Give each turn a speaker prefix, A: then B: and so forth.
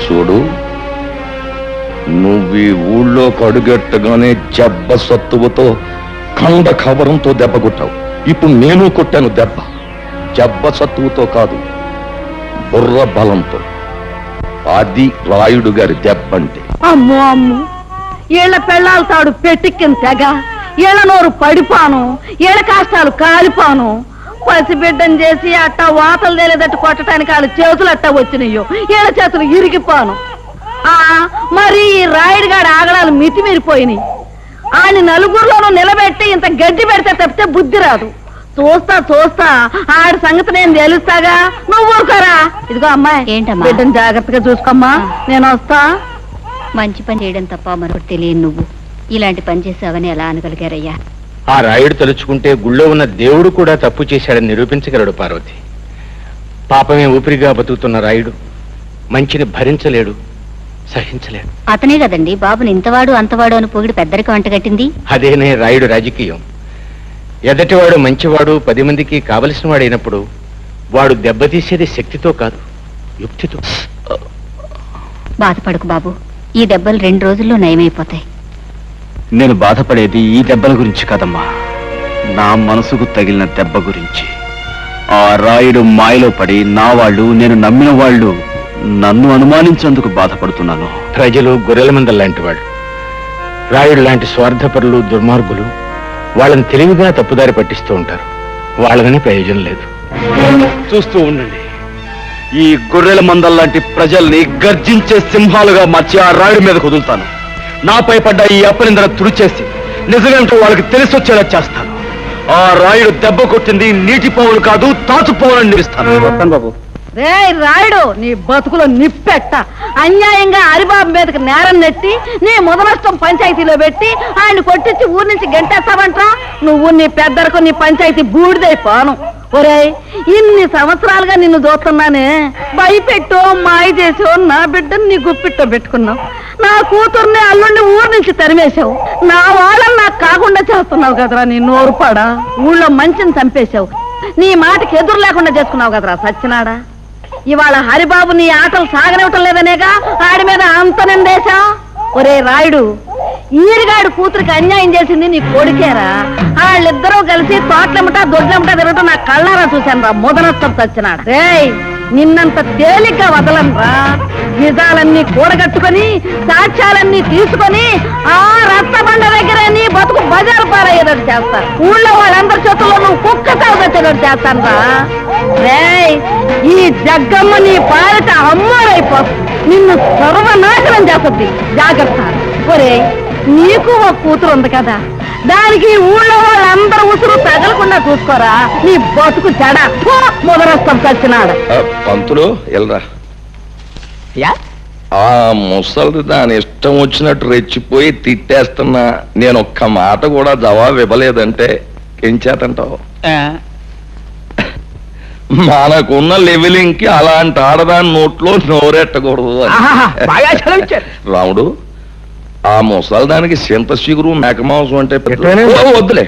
A: చూడు, నువ్వు ఈ ఊళ్ళో కడుగెట్టగానే జబ్బ సత్తువతో కండ కవరంతో దెబ్బ కొట్టావు. ఇప్పుడు నేను కొట్టాను దెబ్బ. జబ్బ సత్తువతో కాదు, బుర్ర బలంతో. అది రాయుడు గారి దెబ్బ అంటే.
B: అమ్మో అమ్ము, ఏళ్ల పెళ్ళాలు తాడు పెట్టిక్కిన తెగ, ఏళ్ల నోరు పడిపాను, ఏళ్ల కాష్టాలు కాలిపాను. పసిబిడ్డను చేసి అట్ట వాతలు తేలేదట్టు కొట్టడానికి వాళ్ళ చేతులు అట్ట వచ్చినాయో, ఏళ్ల చేతులు ఇరిగిపోను. మరి ఈ రాయుడు గాడి ఆగడాలు మితిమీరిపోయినాయి. ఆయన నలుగురిలోనూ నిలబెట్టి ఇంత గడ్డి పెడితే తప్పితే బుద్ధి రాదు. చూస్తా చూస్తా ఆడి సంగతి నేను తెలుస్తాగా, నువ్వు ఊరుకోరా. ఇదిగో అమ్మాయి, ఏంటమ్మా, బిడ్డను జాగ్రత్తగా చూసుకోమ్మా, నేను వస్తా.
C: మంచి పని చేయడం తప్ప మరొకటి తెలియని నువ్వు ఇలాంటి పని చేసావని ఎలా అనగలిగారయ్యా?
D: ఆ రాయుడు తలుచుకుంటే గుళ్ళో ఉన్న దేవుడు కూడా తప్పు చేశాడని నిరూపించగలడు పార్వతి. పాపమే ఊపిరిగా బతుకుతున్న రాయుడు మంచిని భరించలేడు, సహించలేడు.
C: అతనే కదండి బాబుని ఇంతవాడు అంతవాడు అని పొగిడి పెద్దరికి వంటగట్టింది.
D: అదేనే రాయుడు రాజకీయం. ఎదటివాడు మంచివాడు 10 మందికి కావలసిన వాడైనప్పుడు వాడు దెబ్బతీసేది శక్తితో కాదు, యుక్తితో.
C: బాధపడకు బాబు, ఈ దెబ్బలు 2 రోజుల్లో నయమైపోతాయి.
E: నేను బాధపడేది ఈ దెబ్బల గురించి కాదమ్మా, నా మనసుకు తగిలిన దెబ్బ గురించి. ఆ రాయుడు మాయలో పడి నా వాళ్ళు, నేను నమ్మిన వాళ్ళు నన్ను అనుమానించేందుకు బాధపడుతున్నాను.
D: ప్రజలు గొర్రెల మందల లాంటి వాళ్ళు. రాయుడు లాంటి స్వార్థపరులు, దుర్మార్గులు వాళ్ళని తెలివిగా తప్పుదారి పట్టిస్తూ ఉంటారు. వాళ్ళని ప్రయోజనం లేదు.
E: చూస్తూ ఉండండి, ఈ గొర్రెల మందల్లాంటి ప్రజల్ని గర్జించే సింహాలుగా మార్చి ఆ రాయుడి మీద కుదులుతాను. నాపై పడ్డ ఈ అపనిందన తుడిచేసి నిజమేంటో వాళ్ళకి తెలిసొచ్చేలా చేస్తాను. ఆ రాయుడు దెబ్బ కొట్టింది నీటి పావులు కాదు, తాచు పావులని నిలుస్తాను. బాబు,
B: రే రాయుడు, నీ బతుకులో నిప్పెట్ట. అన్యాయంగా హరిబాబు మీదకి నేరం నెట్టి నీ ముదనష్టం పంచాయతీలో పెట్టి ఆయన కొట్టించి ఊరి నుంచి గంటేస్తావంటా. నువ్వు నీ పెద్దరకు నీ పంచాయతీ బూడిదైపోను. ఒరేయ్, ఇన్ని సంవత్సరాలుగా నిన్ను చూస్తున్నానే, భయపెట్టో మాయ చేసో నా బిడ్డను నీ గుప్పిట్టో పెట్టుకున్నావు. నా కూతుర్ని అల్లుడిని ఊరి నుంచి తరిమేశావు. నా వాళ్ళని నాకు కాకుండా చేస్తున్నావు కదరా నీ నోరుపాడా. ఊళ్ళో మంచిని చంపేశావు. నీ మాటకి ఎదురు లేకుండా చేసుకున్నావు కదరా సచ్చినాడా. ఇవాళ హరిబాబు నీ ఆటలు సాగనివ్వటం లేదనేగా ఆడి మీద అంత నిందేశా. ఒరే రాయుడు, ఈరిగాడు కూతురికి అన్యాయం చేసింది నీ కొడుకేరా. వాళ్ళిద్దరూ కలిసి తోటలెమ్మటా దొడ్లెమ్మటా తిరగటం నా కళ్ళారా చూశాను రా ముదనష్టం చచ్చినాడు. రేయ్, నిన్నంత తేలిగ్గా వదలనరా. నిజాలన్నీ కూడగట్టుకుని సాక్ష్యాలన్నీ తీసుకొని ఆ రత్తబండ దగ్గర నీ బతుకు బజారు పారయ్యేటట్టు చేస్తాను. ఊళ్ళో వాళ్ళందరి చేతుల్లో నువ్వు కుక్క తాగొచ్చేటట్టు చేస్తాను రా. రేయ్, ఈ జగ్గమ్మ నీ పాలిట అమ్మోరైపోతుంది. నిన్ను సర్వనాశనం చేస్తుంది. జాగ్రత్త. ఒరే, నీకు ఒక కూతురు ఉంది కదా, దానికి ఊళ్ళో వాళ్ళందరూ ఉసురు తగలకుండా చూసుకోరా. నీ బతుకు చెడ మొదలొస్తాం చచ్చినాడు.
A: పంతులు ఎల్రా. ఆ ముసలి దాని ఇష్టం వచ్చినట్టు రెచ్చిపోయి తిట్టేస్తున్నా. నేను ఒక్క మాట కూడా జవాబు ఇవ్వలేదంటే ఏం చేతంటావు? మనకున్న లెవెలింగ్ కి అలాంటి ఆడదాని నోట్లో నోరెట్టకూడదు. రాముడు, ఆ ముసలి దానికి చింత చిగురు మేకమాంసం అంటే వద్దులే.